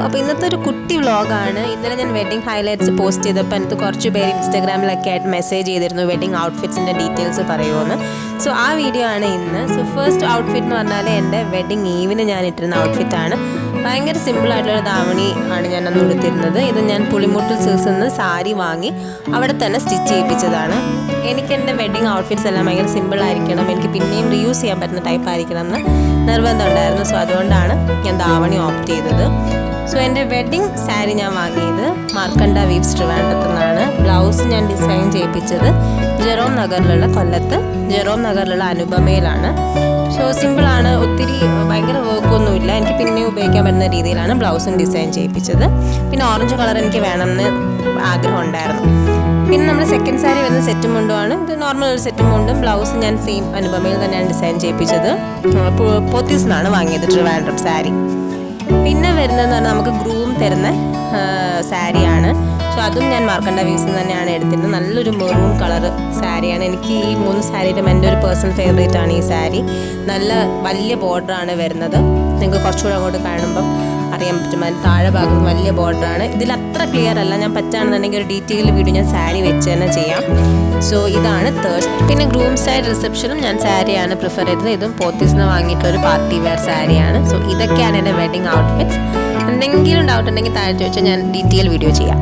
അപ്പോൾ ഇന്നത്തെ ഒരു കുട്ടി വ്ളോഗാണ്. ഇന്നലെ ഞാൻ വെഡിങ് ഹൈലൈറ്റ്സ് പോസ്റ്റ് ചെയ്തപ്പോൾ എനിക്ക് കുറച്ച് പേര് ഇൻസ്റ്റാഗ്രാമിലൊക്കെ ആയിട്ട് മെസ്സേജ് ചെയ്തിരുന്നു വെഡിങ് ഔട്ട്ഫിറ്റ്സിൻ്റെ ഡീറ്റെയിൽസ് പറയുമെന്ന്. സോ ആ വീഡിയോ ആണ് ഇന്ന്. സോ ഫസ്റ്റ് ഔട്ട്ഫിറ്റ് എന്ന് പറഞ്ഞാൽ എൻ്റെ വെഡിങ് ഈവിന് ഞാൻ ഇട്ടിരുന്ന ഔട്ട്ഫിറ്റാണ്. ഭയങ്കര സിമ്പിളായിട്ടുള്ളൊരു ധാവണി ആണ് ഞാൻ അന്ന് ഉടുത്തിരുന്നത്. ഇത് ഞാൻ പുളിമുട്ടിൽ സിൽസിൽ നിന്ന് സാരി വാങ്ങി അവിടെ തന്നെ സ്റ്റിച്ച് ചെയ്യിപ്പിച്ചതാണ്. എനിക്ക് എൻ്റെ വെഡിങ് ഔട്ട്ഫിറ്റ്സ് എല്ലാം ഭയങ്കര സിമ്പിളായിരിക്കണം, എനിക്ക് പിന്നെയും റീയൂസ് ചെയ്യാൻ പറ്റുന്ന ടൈപ്പ് ആയിരിക്കണം എന്ന് നിർബന്ധം ഉണ്ടായിരുന്നു. സോ അതുകൊണ്ടാണ് ഞാൻ ധാവണി ഓപ്റ്റ് ചെയ്തത്. സോ എൻ്റെ വെഡ്ഡിങ് സാരി ഞാൻ വാങ്ങിയത് മാർക്കണ്ട വീവ്സ് ട്രിവാൻഡ്രത്തു നിന്നാണ്. ബ്ലൗസ് ഞാൻ ഡിസൈൻ ചെയ്യിപ്പിച്ചത് ജെറോം നഗറിലുള്ള കൊല്ലത്ത് ജെറോം നഗറിലുള്ള അനുപമയിലാണ്. സോ സിമ്പിളാണ്, ഒത്തിരി ഭയങ്കര വർക്കൊന്നുമില്ല. എനിക്ക് പിന്നെ ഉപയോഗിക്കാൻ പറ്റുന്ന രീതിയിലാണ് ബ്ലൗസും ഡിസൈൻ ചെയ്യിപ്പിച്ചത്. പിന്നെ ഓറഞ്ച് കളർ എനിക്ക് വേണമെന്ന് ആഗ്രഹം ഉണ്ടായിരുന്നു. പിന്നെ നമ്മുടെ സെക്കൻഡ് സാരി വരുന്ന സെറ്റും മുണ്ടുമാണ്. ഇത് നോർമൽ ഒരു സെറ്റും മുണ്ടും. ബ്ലൗസ് ഞാൻ സെയിം അനുപമയിൽ തന്നെയാണ് ഡിസൈൻ ചെയ്യിപ്പിച്ചത്. പോത്തീസ് നിന്നാണ് വാങ്ങിയത് ട്രിവാൻഡ്രം സാരി. പിന്നെ വരുന്നതെന്ന് പറഞ്ഞാൽ നമുക്ക് ഗ്രൂം തരുന്ന സാരിയാണ്. സോ അതും ഞാൻ മാർക്കണ്ട വീവ്സിൽ തന്നെയാണ് എടുത്തിരുന്നത്. നല്ലൊരു മെറൂൺ കളർ സാരിയാണ്. എനിക്ക് ഈ 3 സാരിയിലും എൻ്റെ ഒരു പേഴ്സണൽ ഫേവറേറ്റ് ആണ് ഈ സാരി. നല്ല വലിയ ബോർഡറാണ് വരുന്നത്. നിങ്ങൾക്ക് കുറച്ചുകൂടെ അങ്ങോട്ട് കാണുമ്പം അറിയാൻ പറ്റും. അതിന് താഴെ ഭാഗത്ത് വലിയ ബോർഡറാണ്. ഇതിൽ അത്ര ക്ലിയർ അല്ല. ഞാൻ പറ്റുകയാണെന്നുണ്ടെങ്കിൽ ഒരു ഡീറ്റെയിൽ വീഡിയോ ഞാൻ സാരി വെച്ച് തന്നെ ചെയ്യാം. സോ ഇതാണ് തേർഡ്. പിന്നെ ഗ്രൂം സൈഡ് റിസപ്ഷനും ഞാൻ സാരിയാണ് പ്രിഫർ ചെയ്തത്. ഇതും പോത്തീസിൽ നിന്ന് വാങ്ങിയിട്ടൊരു പാർട്ടി വെയർ സാരിയാണ്. സോ ഇതൊക്കെയാണ് എൻ്റെ വെഡിങ് ഔട്ട്ഫിറ്റ്സ്. എന്തെങ്കിലും ഡൗട്ട് ഉണ്ടെങ്കിൽ താഴെ ചോദിച്ചാൽ ഞാൻ ഡീറ്റെയിൽ വീഡിയോ ചെയ്യാം.